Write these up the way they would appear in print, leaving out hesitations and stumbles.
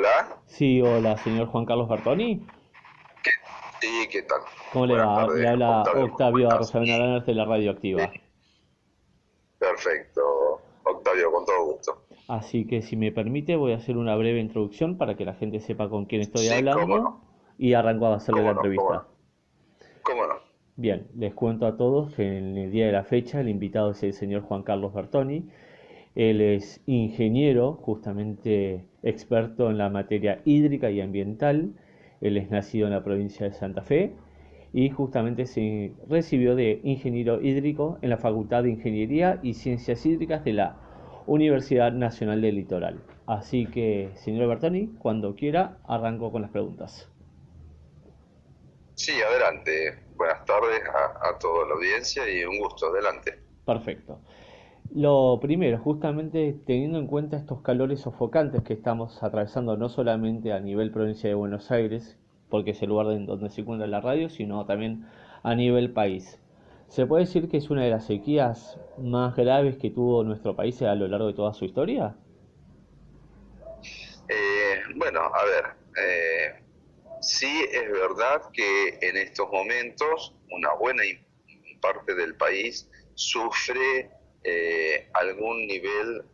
Hola. Sí, hola, señor Juan Carlos Bertoni. ¿Qué, sí, ¿qué tal? ¿Cómo le Buenas va? Le tardes, habla Octavio, ¿cómo Octavio estás? Arroyave Arantes de la Sí, Radioactiva. perfecto, Octavio, con todo gusto. Así que si me permite voy a hacer una breve introducción para que la gente sepa con quién estoy Sí, cómo hablando no, y arranco a hacerle la cómo no, cómo entrevista. no, cómo no. Bien, les cuento a todos que en el día de la fecha el invitado es el señor Juan Carlos Bertoni. Él es ingeniero, justamente experto en la materia hídrica y ambiental. Él es nacido en la provincia de Santa Fe y justamente se recibió de ingeniero hídrico en la Facultad de Ingeniería y Ciencias Hídricas de la Universidad Nacional del Litoral. Así que, señor Bertoni, cuando quiera, arranco con las preguntas. Sí, adelante. Buenas tardes a toda la audiencia y un gusto, adelante. Perfecto. Lo primero, justamente teniendo en cuenta estos calores sofocantes que estamos atravesando no solamente a nivel provincia de Buenos Aires, porque es el lugar en donde se encuentra la radio, sino también a nivel país. ¿Se puede decir que es una de las sequías más graves que tuvo nuestro país a lo largo de toda su historia? Bueno, a ver, sí es verdad que en estos momentos una buena parte del país sufre algún nivel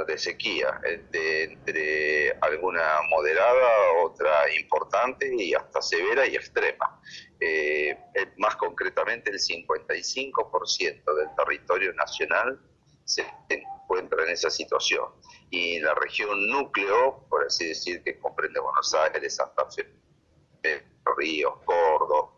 de sequía, entre alguna moderada, otra importante y hasta severa y extrema. Más concretamente, el 55% del territorio nacional se encuentra en esa situación. Y la región núcleo, por así decir, que comprende Buenos Aires, Santa Fe, Ríos, Córdoba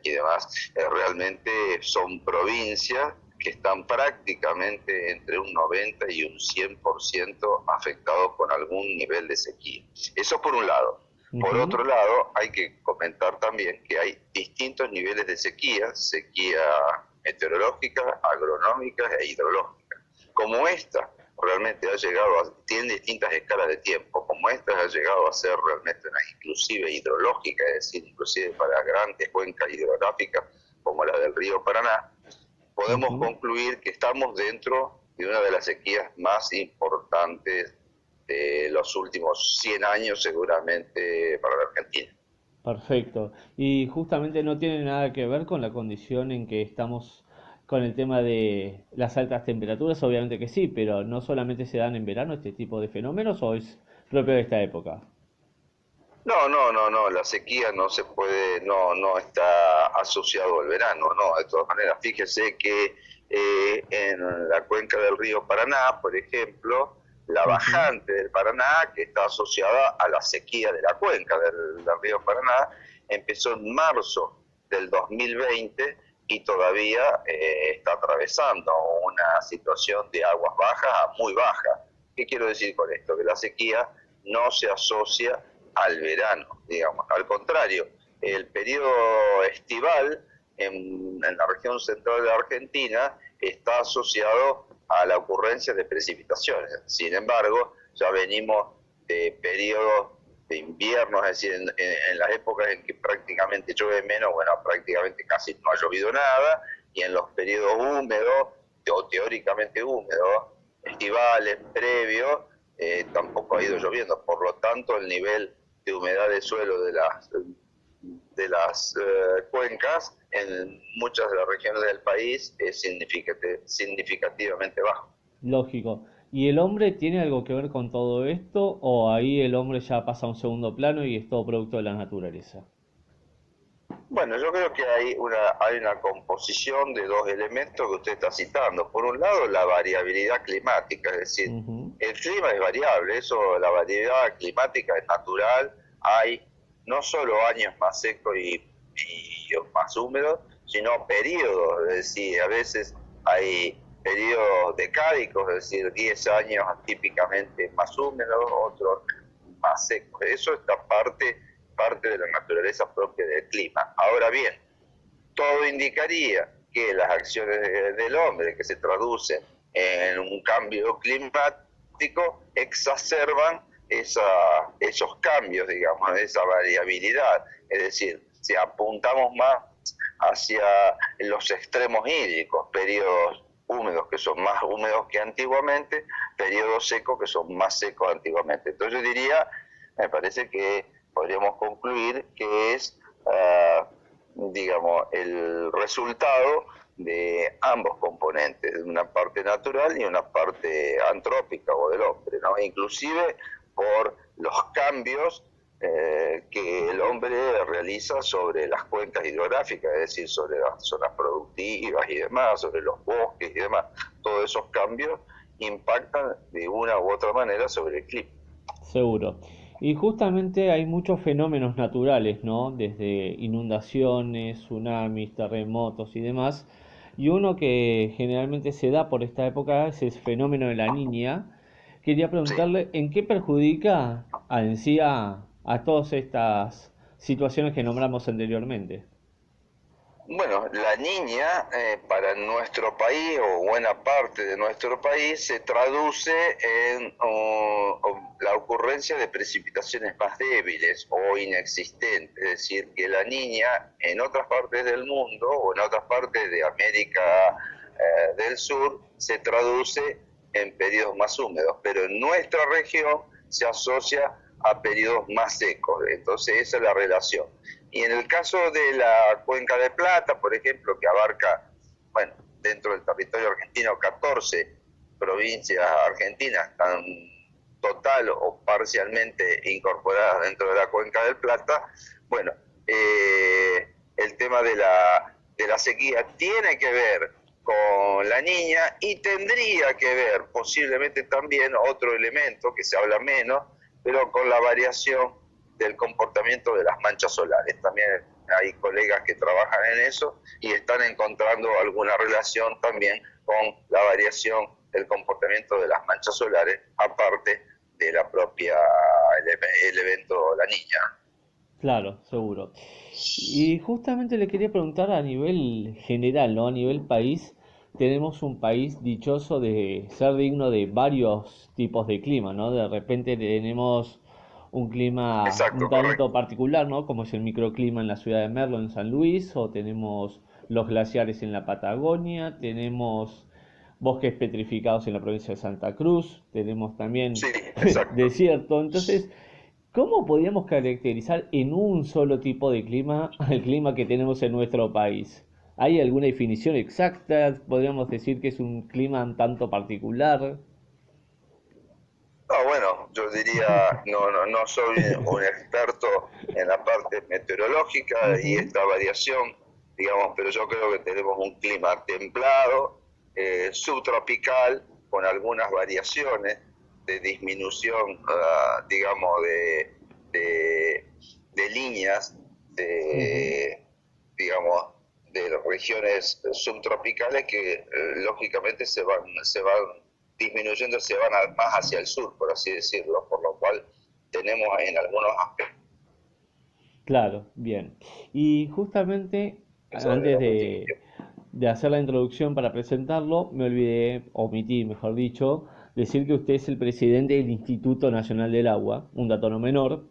y demás, realmente son provincias que están prácticamente entre un 90 y un 100% afectados con algún nivel de sequía. Eso por un lado. Por Ujú. otro lado, hay que comentar también que hay distintos niveles de sequía, sequía meteorológica, agronómica e hidrológica. Como esta realmente ha llegado tiene distintas escalas de tiempo, como esta ha llegado a ser realmente una inclusive hidrológica, es decir, inclusive para grandes cuencas hidrográficas como la del río Paraná, podemos Ujú. concluir que estamos dentro de una de las sequías más importantes de los últimos 100 años seguramente para la Argentina. Perfecto. Y justamente no tiene nada que ver con la condición en que estamos con el tema de las altas temperaturas, obviamente que sí, pero no solamente se dan en verano este tipo de fenómenos o es propio de esta época. No, no, no, no, la sequía no se puede, no, no está asociado al verano, no, de todas maneras, fíjese que en la cuenca del río Paraná, por ejemplo, la Ujú. bajante del Paraná, que está asociada a la sequía de la cuenca del río Paraná, empezó en marzo del 2020 y todavía está atravesando una situación de aguas bajas a muy bajas. ¿Qué quiero decir con esto? Que la sequía no se asocia al verano, digamos. Al contrario, el periodo estival en la región central de la Argentina está asociado a la ocurrencia de precipitaciones. Sin embargo, ya venimos de periodos de invierno, es decir, en las épocas en que prácticamente llueve menos, bueno, prácticamente casi no ha llovido nada, y en los periodos húmedos, o teóricamente húmedos, estivales, previos, tampoco ha ido lloviendo. Por lo tanto, el nivel de humedad de suelo de las cuencas en muchas de las regiones del país es significativamente bajo. Lógico. ¿Y el hombre tiene algo que ver con todo esto o ahí el hombre ya pasa a un segundo plano y es todo producto de la naturaleza? Bueno, yo creo que hay una composición de dos elementos que usted está citando. Por un lado, la variabilidad climática, es decir, Ujú. el clima es variable, eso, la variabilidad climática es natural. Hay no solo años más secos y más húmedos, sino periodos, es decir, a veces hay periodos decádicos, es decir, 10 años típicamente más húmedos, otros más secos. Eso está parte de la naturaleza propia del clima. Ahora bien, todo indicaría que las acciones del hombre que se traducen en un cambio climático exacerban esos cambios, digamos, esa variabilidad. Es decir, si apuntamos más hacia los extremos hídricos, periodos húmedos que son más húmedos que antiguamente, periodos secos que son más secos antiguamente. Entonces yo diría, me parece que podríamos concluir que es, digamos, el resultado de ambos componentes, de una parte natural y una parte antrópica o del hombre, ¿no? Inclusive por los cambios que el hombre realiza sobre las cuencas hidrográficas, es decir, sobre las zonas productivas y demás, sobre los bosques y demás. Todos esos cambios impactan de una u otra manera sobre el clima. Seguro. Y justamente hay muchos fenómenos naturales, ¿no? Desde inundaciones, tsunamis, terremotos y demás. Y uno que generalmente se da por esta época es el fenómeno de la niña. Quería Sí. preguntarle en qué perjudica en sí a todas estas situaciones que nombramos anteriormente. Bueno, la niña para nuestro país o buena parte de nuestro país se traduce en la ocurrencia de precipitaciones más débiles o inexistentes, es decir, que la niña en otras partes del mundo o en otras partes de América del Sur se traduce en periodos más húmedos, pero en nuestra región se asocia a periodos más secos, entonces esa es la relación. Y en el caso de la Cuenca de Plata, por ejemplo, que abarca, bueno, dentro del territorio argentino, 14 provincias argentinas están total o parcialmente incorporadas dentro de la Cuenca del Plata, bueno, el tema de la sequía tiene que ver con la niña y tendría que ver posiblemente también otro elemento que se habla menos, pero con la variación del comportamiento de las manchas solares. También hay colegas que trabajan en eso y están encontrando alguna relación también con la variación del comportamiento de las manchas solares, aparte de la propia el evento La Niña. Claro, seguro. Y justamente le quería preguntar a nivel general, ¿no? A nivel país, tenemos un país dichoso de ser digno de varios tipos de clima, ¿no? De repente tenemos un clima un Exacto, tanto correcto. particular, ¿no? Como es el microclima en la ciudad de Merlo, en San Luis, o tenemos los glaciares en la Patagonia, tenemos bosques petrificados en la provincia de Santa Cruz, tenemos también Sí, exacto. desierto. Entonces, ¿cómo podríamos caracterizar en un solo tipo de clima al clima que tenemos en nuestro país? ¿Hay alguna definición exacta? ¿Podríamos decir que es un clima un tanto particular? No, bueno, yo diría, no soy un experto en la parte meteorológica y Ujú. esta variación, digamos, pero yo creo que tenemos un clima templado, subtropical, con algunas variaciones de disminución, digamos, de, de líneas, Ujú. digamos, de regiones subtropicales que lógicamente se van disminuyendo, más hacia el sur, por así decirlo, por lo cual tenemos en algunos aspectos Claro, bien. Y justamente de antes los últimos tiempos. de hacer la introducción para presentarlo, me olvidé, omití, mejor dicho, decir que usted es el presidente del Instituto Nacional del Agua, un dato no menor.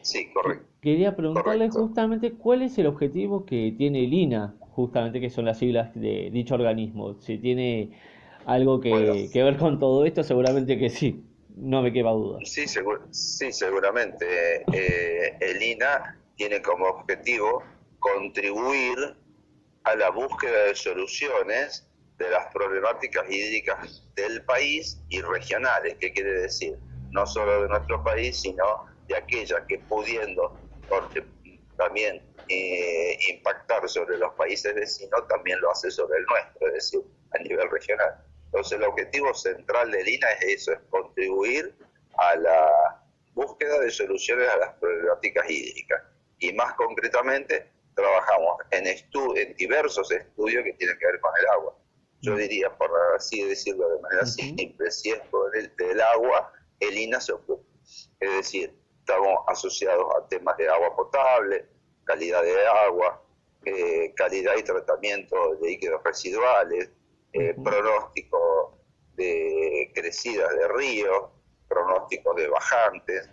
Sí, correcto, Quería preguntarle correcto. justamente cuál es el objetivo que tiene el INA, justamente que son las siglas de dicho organismo. Si tiene algo Bueno, que ver con todo esto, seguramente que sí, no me queda duda. sí, seguramente el INA tiene como objetivo contribuir a la búsqueda de soluciones de las problemáticas hídricas del país y regionales. ¿Qué quiere decir? No solo de nuestro país, sino de aquellas que pudiendo también impactar sobre los países vecinos, también lo hace sobre el nuestro, es decir, a nivel regional. Entonces el objetivo central del INA es eso, es contribuir a la búsqueda de soluciones a las problemáticas hídricas. Y más concretamente, trabajamos en diversos estudios que tienen que ver con el agua. Yo Mm, diría, por así decirlo de manera ujú, simple, si es por el del agua, el INA se ocupa. Es decir, estamos asociados a temas de agua potable, calidad de agua, calidad y tratamiento de líquidos residuales, ujú, pronóstico de crecidas de ríos, pronóstico de bajantes,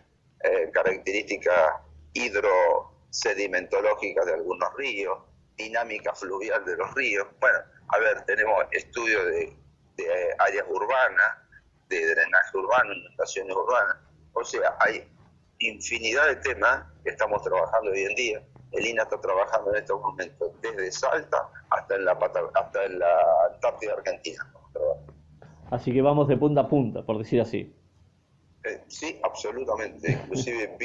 características hidrosedimentológicas de algunos ríos, dinámica fluvial de los ríos. Bueno, a ver, tenemos estudios de áreas urbanas, de drenaje urbano, inundaciones urbanas. O sea, hay infinidad de temas que estamos trabajando hoy en día. El INA está trabajando en estos momentos desde Salta hasta en la Antártida Argentina. Así que vamos de punta a punta, por decir así. Sí, absolutamente. Inclusive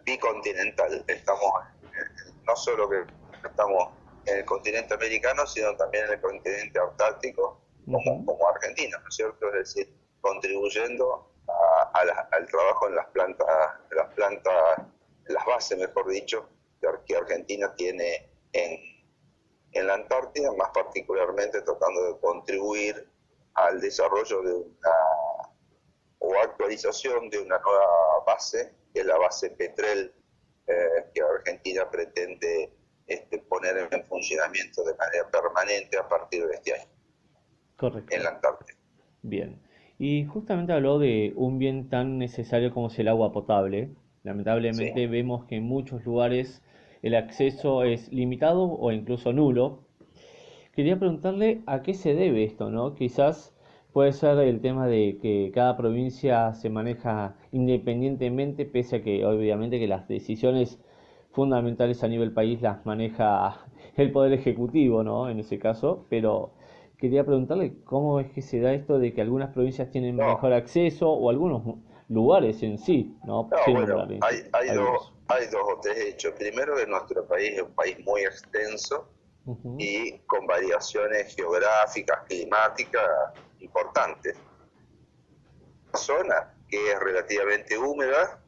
bicontinental. Estamos, no solo que estamos en el continente americano, sino también en el continente antártico, como Argentina, ¿no es cierto? Es decir, contribuyendo al trabajo en las bases, mejor dicho, que Argentina tiene en la Antártida, más particularmente tratando de contribuir al desarrollo o actualización de una nueva base, que es la base Petrel, que Argentina pretende poner en funcionamiento de manera permanente a partir de este año. Correcto. En la Antártida. Bien. Y justamente habló de un bien tan necesario como es el agua potable. Lamentablemente Sí. vemos que en muchos lugares el acceso es limitado o incluso nulo. Quería preguntarle a qué se debe esto, ¿no? Quizás puede ser el tema de que cada provincia se maneja independientemente, pese a que obviamente que las decisiones fundamentales a nivel país las maneja el Poder Ejecutivo, ¿no? En ese caso, pero quería preguntarle cómo es que se da esto de que algunas provincias tienen No, mejor acceso o algunos lugares en sí, ¿no? no, Sin bueno, nombrar hay algunos. dos o tres hechos. Primero, que nuestro país es un país muy extenso Ujú. y con variaciones geográficas, climáticas importantes. Una zona que es relativamente húmeda,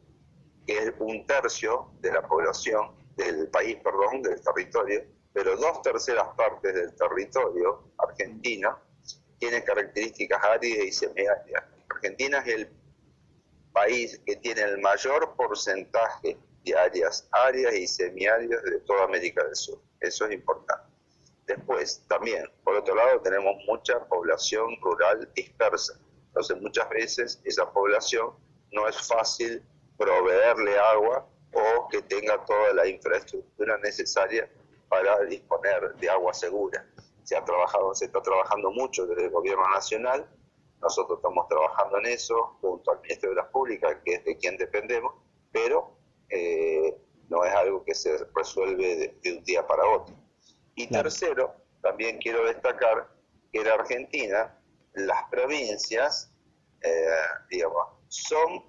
que es un tercio de la población del país, perdón, del territorio, pero 2/3 del territorio argentino tiene características áridas y semiáridas. Argentina es el país que tiene el mayor porcentaje de áreas áridas y semiáridas de toda América del Sur. Eso es importante. Después, también, por otro lado, tenemos mucha población rural dispersa. Entonces, muchas veces esa población no es fácil proveerle agua o que tenga toda la infraestructura necesaria para disponer de agua segura. Se está trabajando mucho desde el gobierno nacional. Nosotros estamos trabajando en eso junto al Ministerio de las Públicas, que es de quien dependemos, pero no es algo que se resuelve de un día para otro. Y Claro. tercero, también quiero destacar que en Argentina las provincias, digamos, son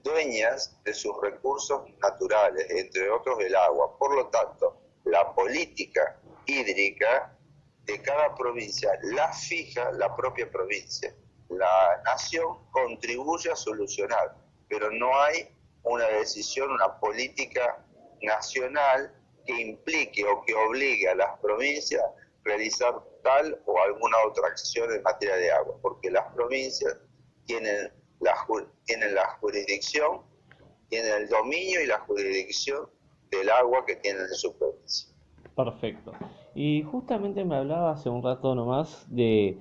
dueñas de sus recursos naturales, entre otros el agua. Por lo tanto, la política hídrica de cada provincia la fija la propia provincia. La nación contribuye a solucionar, pero no hay una decisión, una política nacional que implique o que obligue a las provincias a realizar tal o alguna otra acción en materia de agua, porque las provincias tienen la jurisdicción, tienen el dominio y la jurisdicción del agua que tienen en su provincia. Perfecto. Y justamente me hablaba hace un rato nomás de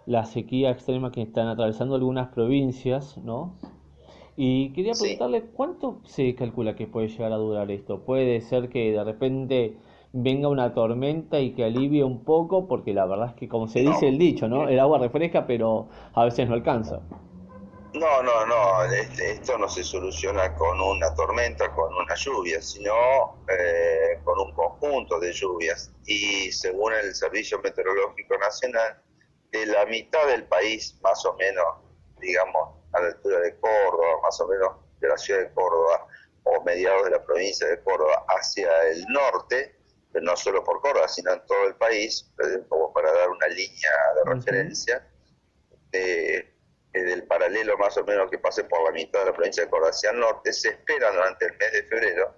la sequía extrema que están atravesando algunas provincias, ¿no? Y quería Sí, preguntarle cuánto se calcula que puede llegar a durar esto. Puede ser que de repente venga una tormenta y que alivie un poco, porque la verdad es que como se dice el no, dicho, ¿no? El agua refresca, pero a veces no alcanza. no, esto no se soluciona con una tormenta, con una lluvia, sino con un conjunto de lluvias. Y según el Servicio Meteorológico Nacional, de la mitad del país, más o menos, digamos, a la altura de Córdoba, más o menos de la ciudad de Córdoba, o mediados de la provincia de Córdoba, hacia el norte, pero no solo por Córdoba, sino en todo el país, como para dar una línea de Ujú. referencia, del paralelo más o menos que pase por la mitad de la provincia de Córdoba hacia el norte, se espera durante el mes de febrero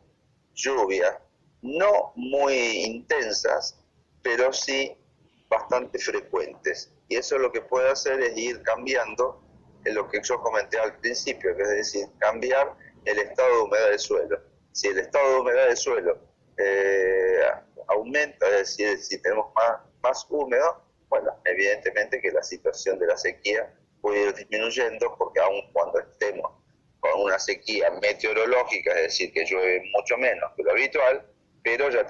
lluvias no muy intensas, pero sí bastante frecuentes. Y eso lo que puede hacer es ir cambiando en lo que yo comenté al principio, que es decir, cambiar el estado de humedad del suelo. Si el estado de humedad del suelo eh, aumenta, es decir, si tenemos más húmedo, bueno, evidentemente que la situación de la sequía puede ir disminuyendo, porque aun cuando estemos con una sequía meteorológica, es decir, que llueve mucho menos que lo habitual, pero ya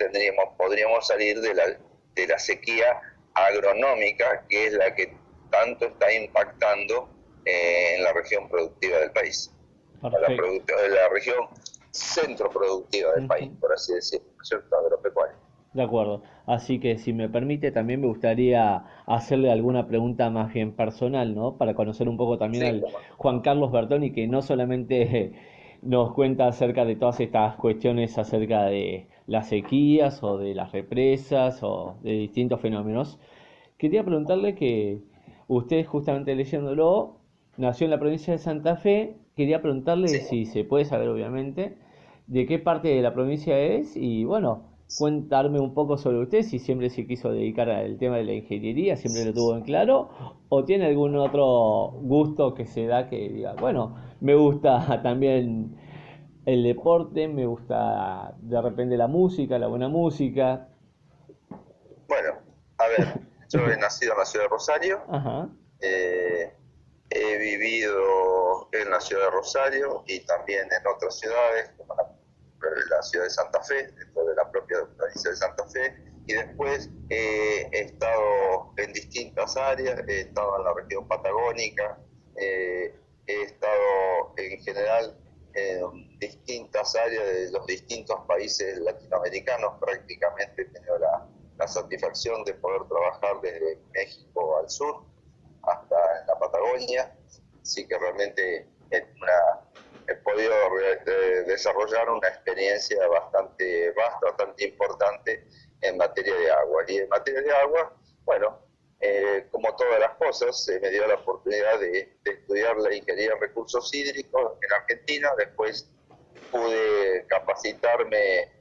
podríamos salir de la sequía agronómica, que es la que tanto está impactando en la región productiva del país, Perfecto. la región centro productiva del país, Ujú. por así decirlo, ¿no es cierto? Agropecuaria. De acuerdo. Así que si me permite, también me gustaría hacerle alguna pregunta más bien personal, ¿no? Para conocer un poco también Sí, al cómo no. Juan Carlos Bertoni, que no solamente nos cuenta acerca de todas estas cuestiones acerca de las sequías o de las represas o de distintos fenómenos. Quería preguntarle que usted, justamente leyéndolo, nació en la provincia de Santa Fe. Quería preguntarle Sí. si se puede saber, obviamente, de qué parte de la provincia es y, bueno, contarme un poco sobre usted, si siempre se quiso dedicar al tema de la ingeniería, siempre lo tuvo en claro, o tiene algún otro gusto que se da que diga, bueno, me gusta también el deporte, me gusta de repente la música, la buena música. Bueno, a ver, yo he nacido en la ciudad de Rosario, Ajá, eh, he vivido en la ciudad de Rosario y también en otras ciudades, como la ciudad de Santa Fe, dentro de la propia provincia de Santa Fe, y después he estado en distintas áreas, he estado en la región patagónica, he estado en general en distintas áreas de los distintos países latinoamericanos, prácticamente he tenido la satisfacción de poder trabajar desde México al sur hasta en la Patagonia, así que realmente he podido desarrollar una experiencia bastante vasta, bastante importante en materia de agua. Y en materia de agua, bueno, como todas las cosas, se me dio la oportunidad de estudiar la ingeniería en recursos hídricos en Argentina, después pude capacitarme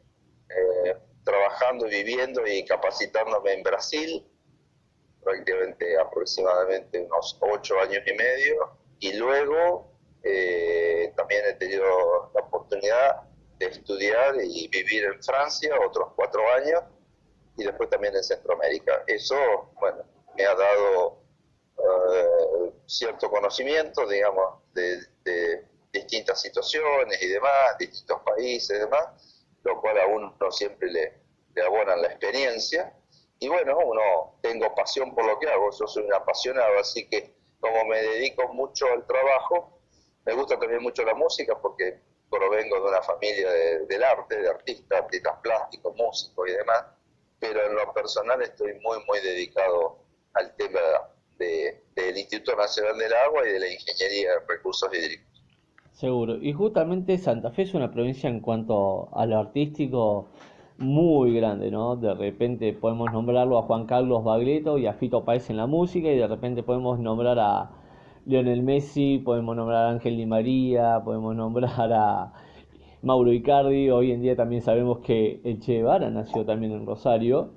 trabajando, viviendo y capacitándome en Brasil, prácticamente aproximadamente unos 8 años y medio, y luego también he tenido la oportunidad de estudiar y vivir en Francia otros 4 años, y después también en Centroamérica. Eso, bueno, me ha dado cierto conocimiento, digamos, de distintas situaciones y demás, distintos países y demás, lo cual a uno siempre le abonan la experiencia. Y bueno, tengo pasión por lo que hago, yo soy un apasionado, así que como me dedico mucho al trabajo, me gusta también mucho la música porque provengo de una familia del arte, de artistas plásticos, músicos y demás, pero en lo personal estoy muy, muy dedicado al tema del Instituto Nacional del Agua y de la Ingeniería de Recursos Hídricos. seguro. Y justamente Santa Fe es una provincia en cuanto a lo artístico muy grande, ¿no? De repente podemos nombrarlo a Juan Carlos Baglietto y a Fito Páez en la música y de repente podemos nombrar a Lionel Messi, podemos nombrar a Ángel Di María, podemos nombrar a Mauro Icardi. Hoy en día también sabemos que el Che Guevara nació también en Rosario.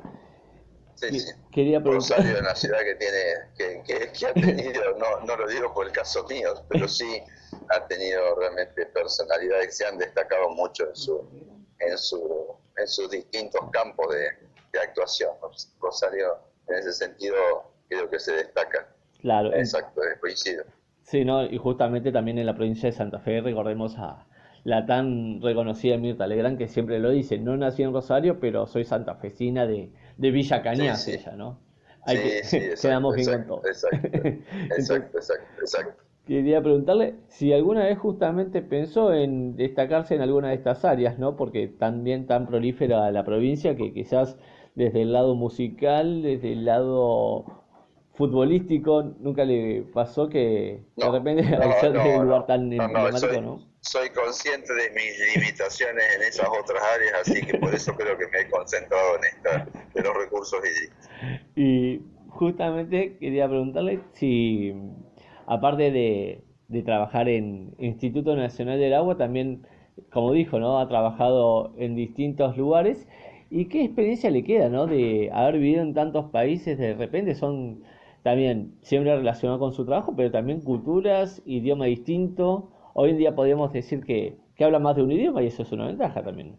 Sí, Y sí. quería preguntar, Rosario es una ciudad que tiene, que ha tenido, no lo digo por el caso mío, pero sí ha tenido realmente personalidades que se han destacado mucho en sus distintos campos de actuación. Rosario, en ese sentido, creo que se destaca. claro, Exacto, coincido. sí, ¿no? Y justamente también en la provincia de Santa Fe recordemos a la tan reconocida Mirta Legrand, que siempre lo dice, no nací en Rosario, pero soy santafesina de Villa Sí, Cañas sí, ella, ¿no? Hay sí, sí, que, exacto, quedamos bien con exacto, todo. exacto, Entonces, exacto, exacto, exacto. quería preguntarle si alguna vez justamente pensó en destacarse en alguna de estas áreas, ¿no? Porque también tan prolífera la provincia que quizás desde el lado musical, desde el lado futbolístico, nunca le pasó que de No, repente al no, ser de un no, lugar no, tan no, no, emblemático, ¿no? soy consciente de mis limitaciones en esas otras áreas, así que por eso creo que me he concentrado en esta de los recursos hídricos. Y justamente quería preguntarle si, aparte de trabajar en Instituto Nacional del Agua, también, como dijo, ¿no? Ha trabajado en distintos lugares. ¿Y qué experiencia le queda, ¿no? De haber vivido en tantos países, de repente son también siempre relacionados con su trabajo, pero también culturas, idioma distinto. Hoy en día podríamos decir que habla más de un idioma y eso es una ventaja también.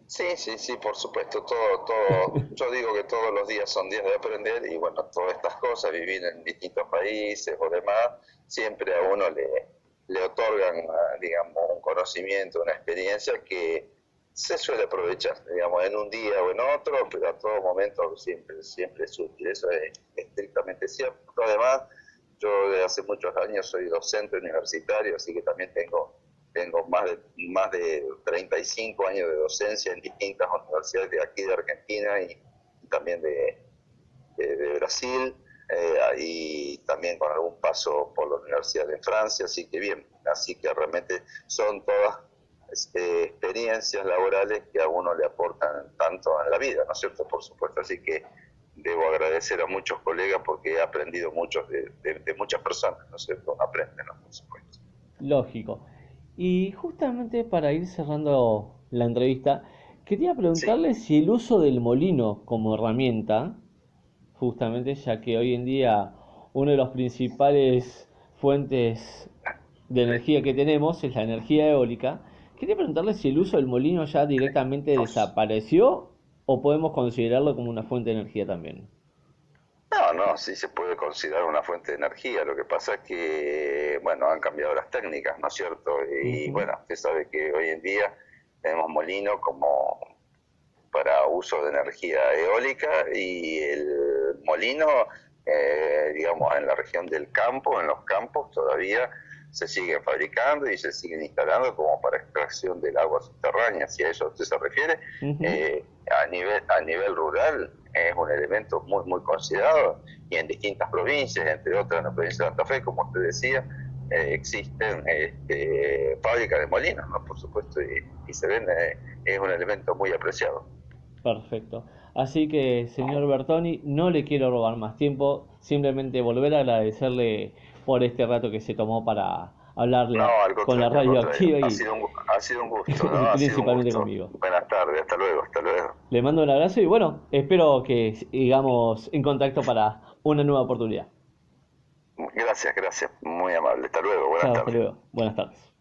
Sí, sí, sí, por supuesto, todo, yo digo que todos los días son días de aprender y bueno, todas estas cosas, vivir en distintos países o demás, siempre a uno le otorgan, digamos, un conocimiento, una experiencia que se suele aprovechar, digamos, en un día o en otro, pero a todo momento siempre es útil. Eso es estrictamente cierto. Además, yo desde hace muchos años soy docente universitario, así que también tengo más de 35 años de docencia en distintas universidades de aquí de Argentina y también de Brasil, y también con algún paso por la Universidad de Francia, así que bien, así que realmente son todas experiencias laborales que a uno le aportan tanto en la vida, ¿no es cierto? Por supuesto, así que debo agradecer a muchos colegas porque he aprendido mucho de muchas personas, ¿no es cierto? Uno aprende, ¿no? Por supuesto. Lógico. Y justamente para ir cerrando la entrevista, quería Sí, preguntarle si el uso del molino como herramienta, justamente ya que hoy en día una de las principales fuentes de energía que tenemos es la energía eólica, quería preguntarle si el uso del molino ya directamente desapareció o podemos considerarlo como una fuente de energía también. no, sí se puede considerar una fuente de energía. Lo que pasa es que, bueno, han cambiado las técnicas, ¿no es cierto? Y Ujú. bueno, usted sabe que hoy en día tenemos molino como para uso de energía eólica y el molino, digamos, en la región del campo, en los campos todavía se siguen fabricando y se siguen instalando como para extracción del agua subterránea, si a eso usted se refiere. Ujú. A nivel rural es un elemento muy considerado y en distintas provincias, entre otras en la provincia de Santa Fe, como usted decía, existen fábricas de molinos, ¿no? Por supuesto, y se ven, es un elemento muy apreciado. Perfecto. Así que, señor Bertoni, no le quiero robar más tiempo, simplemente volver a agradecerle por este rato que se tomó para No, hablarle al con la contrario, al contrario. radioactiva y Ha sido un gusto, ¿no? Ha sido un principalmente gusto. conmigo. Buenas tardes, hasta luego, hasta luego. Le mando un abrazo y bueno, espero que sigamos en contacto para una nueva oportunidad. Gracias, gracias, muy amable. Hasta luego, buenas Chao, hasta tardes. luego. Buenas tardes.